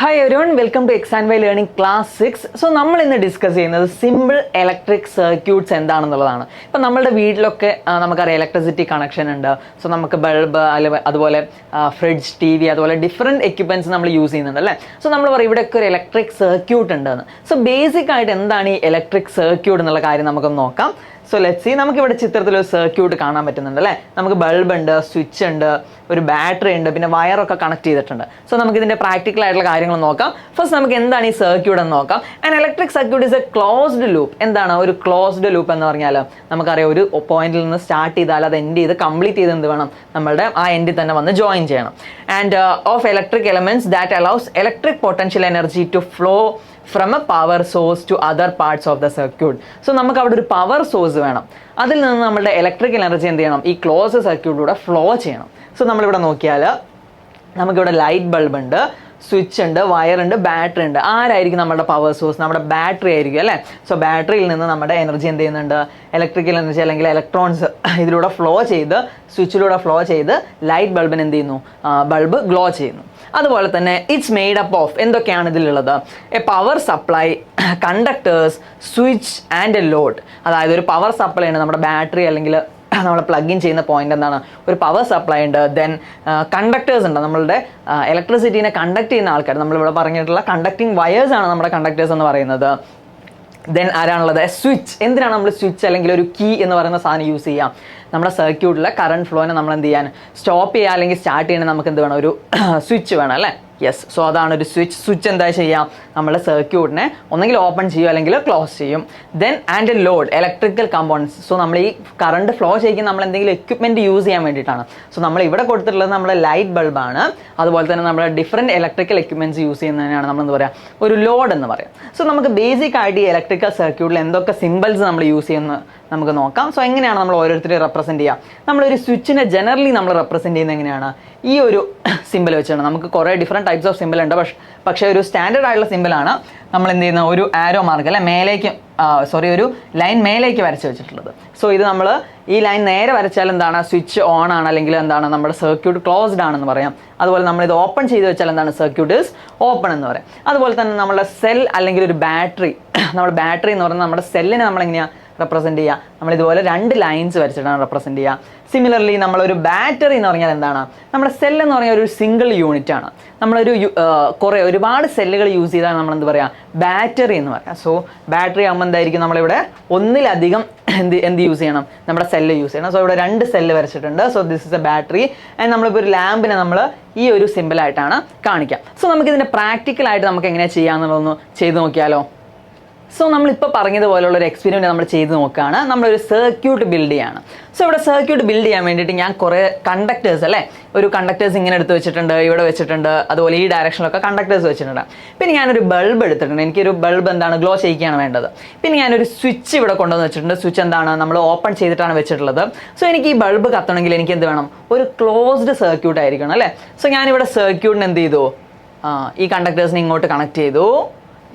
Hi everyone, welcome to X&Y Learning Class 6. So നമ്മൾ ഇന്ന് discuss ചെയ്യുന്നത് സിമ്പിൾ ഇലക്ട്രിക് സർക്യൂട്ട്സ് എന്താണെന്നുള്ളതാണ്. ഇപ്പം നമ്മളുടെ വീട്ടിലൊക്കെ നമുക്കറിയാം ഇലക്ട്രിസിറ്റി കണക്ഷൻ ഉണ്ട്. സോ നമുക്ക് ബൾബ് അതുപോലെ ഫ്രിഡ്ജ്, ടി വി, അതുപോലെ ഡിഫറെൻറ്റ് എക്യുപ്മെൻറ്റ്സ് നമ്മൾ യൂസ് ചെയ്യുന്നുണ്ട് അല്ലേ. സോ നമ്മൾ പറയും ഇവിടെയൊക്കെ ഒരു ഇലക്ട്രിക് സർക്യൂട്ട് ഉണ്ടെന്ന്. സോ ബേസിക് ആയിട്ട് എന്താണ് ഈ ഇലക്ട്രിക് സർക്യൂട്ട് എന്നുള്ള കാര്യം നമുക്കൊന്ന് നോക്കാം. സോ ലെറ്റ്സ് സീ, നമുക്കിവിടെ ചിത്രത്തിലൊരു സർക്യൂട്ട് കാണാൻ പറ്റുന്നുണ്ട് അല്ലേ. നമുക്ക് ബൾബ് ഉണ്ട്, സ്വിച്ച് ഉണ്ട്, ഒരു ബാറ്ററി ഉണ്ട്, പിന്നെ വയറൊക്കെ കണക്ട് ചെയ്തിട്ടുണ്ട്. സോ നമുക്ക് ഇതിൻ്റെ പ്രാക്ടിക്കൽ ആയിട്ടുള്ള കാര്യങ്ങൾ നോക്കാം. ഫസ്റ്റ് നമുക്ക് എന്താണ് ഈ സർക്യൂട്ട് എന്ന് നോക്കാം. And electric circuit is A closed loop. എന്താണ് ഒരു ക്ലോസ്ഡ് ലൂപ്പ് എന്ന് പറഞ്ഞാൽ? നമുക്കറിയാം ഒരു പോയിന്റിൽ നിന്ന് സ്റ്റാർട്ട് ചെയ്താൽ അത് എൻഡ് ചെയ്ത് കംപ്ലീറ്റ് ചെയ്ത് എന്ത് വേണം, നമ്മളുടെ ആ എൻഡിൽ തന്നെ വന്ന് ജോയിൻ ചെയ്യണം. And of electric elements that allows electric potential energy to flow from a power source to other parts of the circuit. So നമുക്ക് അവിടെ ഒരു പവർ സോഴ്സ് വേണം. അതിൽ നിന്ന് നമ്മുടെ ഇലക്ട്രിക്കൽ എനർജി എന്ത് ചെയ്യണം, ഈ ക്ലോസ് സർക്യൂട്ടിലൂടെ ഫ്ലോ ചെയ്യണം. സോ നമ്മളിവിടെ നോക്കിയാൽ നമുക്കിവിടെ ലൈറ്റ് ബൾബ് ഉണ്ട്, സ്വിച്ച് ഉണ്ട്, വയറുണ്ട്, ബാറ്ററി ഉണ്ട്. ആരായിരിക്കും നമ്മുടെ പവർ സോഴ്സ്? നമ്മുടെ ബാറ്ററി ആയിരിക്കും അല്ലേ. സോ ബാറ്ററിയിൽ നിന്ന് നമ്മുടെ എനർജി എന്ത് ചെയ്യുന്നുണ്ട്, ഇലക്ട്രിക്കൽ എനർജി അല്ലെങ്കിൽ ഇലക്ട്രോൺസ് ഇതിലൂടെ ഫ്ലോ ചെയ്ത് സ്വിച്ചിലൂടെ ഫ്ലോ ചെയ്ത് ലൈറ്റ് ബൾബിന് എന്ത് ചെയ്യുന്നു, ബൾബ് ഗ്ലോ ചെയ്യുന്നു. അതുപോലെ തന്നെ ഇറ്റ്സ് മെയ്ഡ് അപ്പ് ഓഫ് എന്തൊക്കെയാണ് ഇതിലുള്ളത്? A power supply, conductors, switch and A load. അതായത് ഒരു പവർ സപ്ലൈ ഉണ്ട്, നമ്മുടെ ബാറ്ററി അല്ലെങ്കിൽ നമ്മൾ പ്ലഗ് ഇൻ ചെയ്യുന്ന പോയിന്റ് എന്താണ്, ഒരു പവർ സപ്ലൈ ഉണ്ട്. ദെൻ കണ്ടക്ടേഴ്സ് ഉണ്ട്, നമ്മളുടെ ഇലക്ട്രിസിറ്റീനെ കണ്ടക്ട് ചെയ്യുന്ന ആൾക്കാർ. നമ്മളിവിടെ പറഞ്ഞിട്ടുള്ള കണ്ടക്ടിങ് വയേഴ്സ് ആണ് നമ്മുടെ കണ്ടക്ടേഴ്സ് എന്ന് പറയുന്നത്. ദെൻ ആരാണുള്ളത്? സ്വിച്ച്. എന്തിനാണ് നമ്മൾ സ്വിച്ച് അല്ലെങ്കിൽ ഒരു കീ എന്ന് പറയുന്ന സാധനം യൂസ് ചെയ്യാം? നമ്മുടെ സർക്യൂട്ടിലെ കറണ്ട് ഫ്ലോനെ നമ്മൾ എന്ത് ചെയ്യാൻ, സ്റ്റോപ്പ് ചെയ്യുക അല്ലെങ്കിൽ സ്റ്റാർട്ട് ചെയ്യണമെങ്കിൽ നമുക്ക് എന്ത് വേണം, ഒരു സ്വിച്ച് വേണം അല്ലേ. യെസ്, സോ അതാണ് ഒരു സ്വിച്ച്. സ്വിച്ച് എന്താ ചെയ്യാം, നമ്മുടെ സർക്യൂട്ടിനെ ഒന്നെങ്കിൽ ഓപ്പൺ ചെയ്യും അല്ലെങ്കിൽ ക്ലോസ് ചെയ്യും. Then and load, electrical components. So നമ്മൾ ഈ കറണ്ട് ഫ്ലോ ചെയ്യിക്കാൻ നമ്മൾ എന്തെങ്കിലും എക്യുപ്മെൻറ്റ് യൂസ് ചെയ്യാൻ വേണ്ടിയിട്ടാണ്. സോ നമ്മൾ ഇവിടെ കൊടുത്തിട്ടുള്ളത് നമ്മുടെ ലൈറ്റ് ബൾബാണ്. അതുപോലെ തന്നെ നമ്മൾ ഡിഫറെൻറ്റ് ഇലക്ട്രിക്കൽ എക്യുപ്മെൻറ്റ്സ് യൂസ് ചെയ്യുന്നതിനാണ് നമ്മൾ എന്താ പറയുക, ഒരു ലോഡ് എന്ന് പറയാം. സോ നമുക്ക് ബേസിക് ആയിട്ട് ഈ ഇലക്ട്രിക്കൽ സർക്യൂട്ടിൽ എന്തൊക്കെ സിമ്പിൾസ് നമ്മൾ യൂസ് ചെയ്യുന്ന നമുക്ക് നോക്കാം. സോ എങ്ങനെയാണ് നമ്മൾ ഓരോരുത്തരെയും റെപ്രസെൻറ്റ് ചെയ്യുക? നമ്മളൊരു സ്വിച്ചിനെ ജനറലി നമ്മൾ റെപ്രസെൻറ്റ് ചെയ്യുന്നത് എങ്ങനെയാണ്? ഈ ഒരു സിമ്പിൾ വെച്ചാണ്. നമുക്ക് കുറേ ഡിഫറെൻറ്റ് ടൈപ്സ് ഓഫ് സിമ്പിൾ ഉണ്ട്, പക്ഷേ ഒരു സ്റ്റാൻഡേർഡ് ആയിട്ടുള്ള സിമ്പിളാണ് നമ്മൾ എന്ത് ചെയ്യുന്ന ഒരു ആരോ മാർക്ക് അല്ലെ മേലേക്ക് ഒരു ലൈൻ മേലേക്ക് വരച്ച് വെച്ചിട്ടുള്ളത്. സോ ഇത് നമ്മൾ ഈ ലൈൻ നേരെ വരച്ചാൽ എന്താണ്, സ്വിച്ച് ഓൺ ആണ് അല്ലെങ്കിൽ എന്താണ്, നമ്മുടെ സർക്യൂട്ട് ക്ലോസ്ഡ് ആണെന്ന് പറയാം. അതുപോലെ നമ്മളിത് ഓപ്പൺ ചെയ്ത് വെച്ചാൽ എന്താണ്, സർക്യൂട്ട് ഈസ് ഓപ്പൺ എന്ന് പറയാം. അതുപോലെ തന്നെ നമ്മുടെ സെൽ അല്ലെങ്കിൽ ഒരു ബാറ്ററി, നമ്മുടെ ബാറ്ററി എന്ന് പറയുന്നത് നമ്മുടെ സെല്ലിനെ നമ്മളെങ്ങനെയാണ് റെപ്രസെൻറ്റ് ചെയ്യുക? നമ്മളിതുപോലെ രണ്ട് ലൈൻസ് വരച്ചിട്ടാണ് റെപ്രസെൻറ്റ് ചെയ്യുക. സിമിലർലി നമ്മളൊരു ബാറ്ററി എന്ന് പറഞ്ഞാൽ എന്താണ്, നമ്മുടെ സെൽ എന്ന് പറഞ്ഞാൽ ഒരു സിംഗിൾ യൂണിറ്റ് ആണ്. നമ്മളൊരു ഒരുപാട് സെല്ലുകൾ യൂസ് ചെയ്താണ് നമ്മൾ എന്ത് പറയുക, ബാറ്ററി എന്ന് പറയാം. സോ ബാറ്ററി ആകുമ്പോൾ എന്തായിരിക്കും, നമ്മളിവിടെ ഒന്നിലധികം എന്ത് യൂസ് ചെയ്യണം, നമ്മുടെ സെല്ല് യൂസ് ചെയ്യണം. സോ ഇവിടെ രണ്ട് സെല്ല് വരച്ചിട്ടുണ്ട്. So this is A battery. And നമ്മളിപ്പോൾ ഒരു ലാമ്പിനെ നമ്മൾ ഈ ഒരു സിമ്പിളായിട്ടാണ് കാണിക്കാം. സോ നമുക്കിതിൻ്റെ പ്രാക്ടിക്കലായിട്ട് നമുക്ക് എങ്ങനെയാണ് ചെയ്യാമെന്നുള്ളതൊന്ന് ചെയ്ത് നോക്കിയാലോ? സോ നമ്മളിപ്പോൾ പറഞ്ഞതുപോലുള്ള ഒരു എക്സ്പെരിമെൻറ്റ് നമ്മൾ ചെയ്ത് നോക്കുകയാണ്. നമ്മളൊരു സർക്യൂട്ട് ബിൽഡ് ചെയ്യാണ്. സോ ഇവിടെ സർക്യൂട്ട് ബിൽഡ് ചെയ്യാൻ വേണ്ടിയിട്ട് ഞാൻ കുറേ കണ്ടക്ടേഴ്സ് അല്ലേ, ഒരു കണ്ടക്ടേഴ്സ് ഇങ്ങനെ എടുത്ത് വെച്ചിട്ടുണ്ട്, ഇവിടെ വെച്ചിട്ടുണ്ട്, അതുപോലെ ഈ ഡയറക്ഷനിലൊക്കെ കണ്ടക്ടേഴ്സ് വെച്ചിട്ടുണ്ട്. പിന്നെ ഞാനൊരു ബൾബ് എടുത്തിട്ടുണ്ട്. എനിക്കൊരു ബൾബ് എന്താണ്, ഗ്ലോ ചെയ്യിക്കുകയാണ് വേണ്ടത്. പിന്നെ ഞാനൊരു സ്വിച്ച് ഇവിടെ കൊണ്ടുവന്ന് വെച്ചിട്ടുണ്ട്. സ്വിച്ച് എന്താണ്, നമ്മൾ ഓപ്പൺ ചെയ്തിട്ടാണ് വെച്ചിട്ടുള്ളത്. സോ എനിക്ക് ഈ ബൾബ് കത്തണമെങ്കിൽ എനിക്ക് എന്ത് വേണം, ഒരു ക്ലോസ്ഡ് സർക്യൂട്ട് ആയിരിക്കണം അല്ലേ. സോ ഞാനിവിടെ സർക്യൂട്ടിന് എന്ത് ചെയ്തു, ഈ കണ്ടക്ടേഴ്സിനെ ഇങ്ങോട്ട് കണക്ട് ചെയ്തു.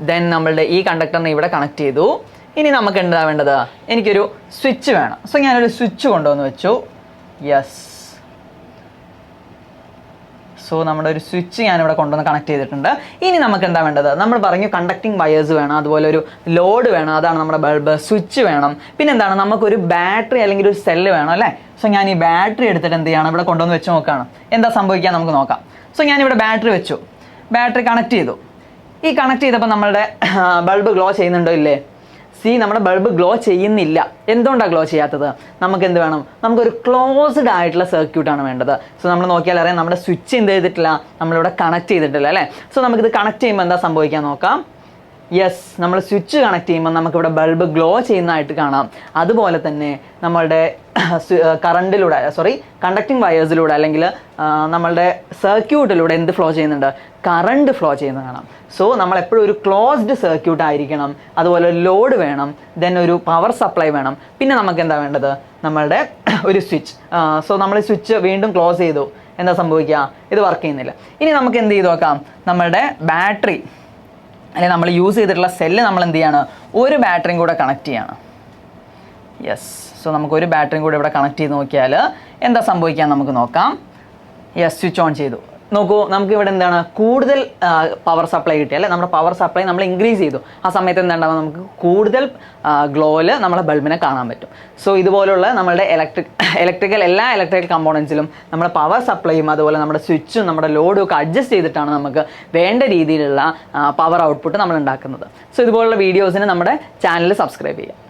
ദെൻ നമ്മളുടെ ഈ കണ്ടക്ടറിനെ ഇവിടെ കണക്ട് ചെയ്തു. ഇനി നമുക്ക് എന്താ വേണ്ടത്, എനിക്കൊരു സ്വിച്ച് വേണം. സോ ഞാനൊരു സ്വിച്ച് കൊണ്ടുവന്ന് വെച്ചു. യെസ്, സോ നമ്മുടെ ഒരു സ്വിച്ച് ഞാനിവിടെ കൊണ്ടുവന്ന് കണക്ട് ചെയ്തിട്ടുണ്ട്. ഇനി നമുക്ക് എന്താ വേണ്ടത്, നമ്മൾ പറഞ്ഞു കണ്ടക്ടിങ് വയേഴ്സ് വേണം, അതുപോലെ ഒരു ലോഡ് വേണം, അതാണ് നമ്മുടെ ബൾബ്. സ്വിച്ച് വേണം, പിന്നെ എന്താണ്, നമുക്കൊരു ബാറ്ററി അല്ലെങ്കിൽ ഒരു സെല്ല് വേണം അല്ലേ. സോ ഞാൻ ഈ ബാറ്ററി എടുത്തിട്ട് എന്ത് ചെയ്യണം, ഇവിടെ കൊണ്ടുവന്ന് വെച്ച് നോക്കുകയാണ്. എന്താ സംഭവിക്കുക നമുക്ക് നോക്കാം. സോ ഞാനിവിടെ ബാറ്ററി വെച്ചു, ബാറ്ററി കണക്ട് ചെയ്തു. ഈ കണക്ട് ചെയ്തപ്പോൾ നമ്മളുടെ ബൾബ് ഗ്ലോ ചെയ്യുന്നുണ്ടോ ഇല്ലേ? നമ്മുടെ ബൾബ് ഗ്ലോ ചെയ്യുന്നില്ല. എന്തുകൊണ്ടാണ് ഗ്ലോ ചെയ്യാത്തത്? നമുക്ക് എന്ത് വേണം, നമുക്കൊരു ക്ലോസ്ഡ് ആയിട്ടുള്ള സർക്യൂട്ടാണ് വേണ്ടത്. സോ നമ്മൾ നോക്കിയാൽ അറിയാം, നമ്മുടെ സ്വിച്ച് എന്ത് ചെയ്തിട്ടില്ല, നമ്മളിവിടെ കണക്ട് ചെയ്തിട്ടില്ല അല്ലേ. സോ നമുക്കിത് കണക്ട് ചെയ്യുമ്പോൾ എന്താ സംഭവിക്കാൻ നോക്കാം. യെസ്, നമ്മൾ സ്വിച്ച് കണക്ട് ചെയ്യുമ്പോൾ നമുക്കിവിടെ ബൾബ് ഗ്ലോ ചെയ്യുന്നതായിട്ട് കാണാം. അതുപോലെ തന്നെ നമ്മളുടെ കണ്ടക്ടിങ് വയേഴ്സിലൂടെ അല്ലെങ്കിൽ നമ്മളുടെ സർക്യൂട്ടിലൂടെ എന്ത് ഫ്ലോ ചെയ്യുന്നുണ്ട്, കറണ്ട് ഫ്ലോ ചെയ്യുന്നത് കാണാം. സോ നമ്മളെപ്പോഴും ഒരു ക്ലോസ്ഡ് സർക്യൂട്ട് ആയിരിക്കണം. അതുപോലെ ഒരു ലോഡ് വേണം, ദെൻ ഒരു പവർ സപ്ലൈ വേണം. പിന്നെ നമുക്ക് എന്താ വേണ്ടത്, നമ്മളുടെ ഒരു സ്വിച്ച്. സോ നമ്മൾ സ്വിച്ച് വീണ്ടും ക്ലോസ് ചെയ്തു, എന്താ സംഭവിക്കുക, ഇത് വർക്ക് ചെയ്യുന്നില്ല. ഇനി നമുക്ക് എന്ത് ചെയ്ത് നോക്കാം, നമ്മളുടെ ബാറ്ററി അല്ലെങ്കിൽ നമ്മൾ യൂസ് ചെയ്തിട്ടുള്ള സെല്ല് നമ്മൾ എന്ത് ചെയ്യാണ്, ഒരു ബാറ്ററിയും കൂടെ കണക്ട് ചെയ്യാണ്. യെസ്, സോ നമുക്ക് ഒരു ബാറ്ററിയും കൂടെ ഇവിടെ കണക്ട് ചെയ്ത് നോക്കിയാൽ എന്താ സംഭവിക്കാൻ നമുക്ക് നോക്കാം. യെസ്, സ്വിച്ച് ഓൺ ചെയ്തു. നോക്കൂ, നമുക്ക് ഇവിടെ എന്താണ് കൂടുതൽ പവർ സപ്ലൈ കിട്ടി അല്ലേ, നമ്മുടെ പവർ സപ്ലൈ നമ്മൾ ഇൻക്രീസ് ചെയ്തു. ആ സമയത്ത് എന്താണ്ടാവുക, നമുക്ക് കൂടുതൽ ഗ്ലോയിൽ നമ്മളെ ബൾബിനെ കാണാൻ പറ്റും. സോ ഇതുപോലുള്ള നമ്മളുടെ എല്ലാ ഇലക്ട്രിക്കൽ കമ്പോണൻസിലും നമ്മുടെ പവർ സപ്ലൈയും അതുപോലെ നമ്മുടെ സ്വിച്ചും നമ്മുടെ ലോഡും ഒക്കെ അഡ്ജസ്റ്റ് ചെയ്തിട്ടാണ് നമുക്ക് വേണ്ട രീതിയിലുള്ള പവർ ഔട്ട്പുട്ട് നമ്മൾ ഉണ്ടാക്കുന്നത്. സോ ഇതുപോലുള്ള വീഡിയോസിന് നമ്മുടെ ചാനൽ സബ്സ്ക്രൈബ് ചെയ്യുക.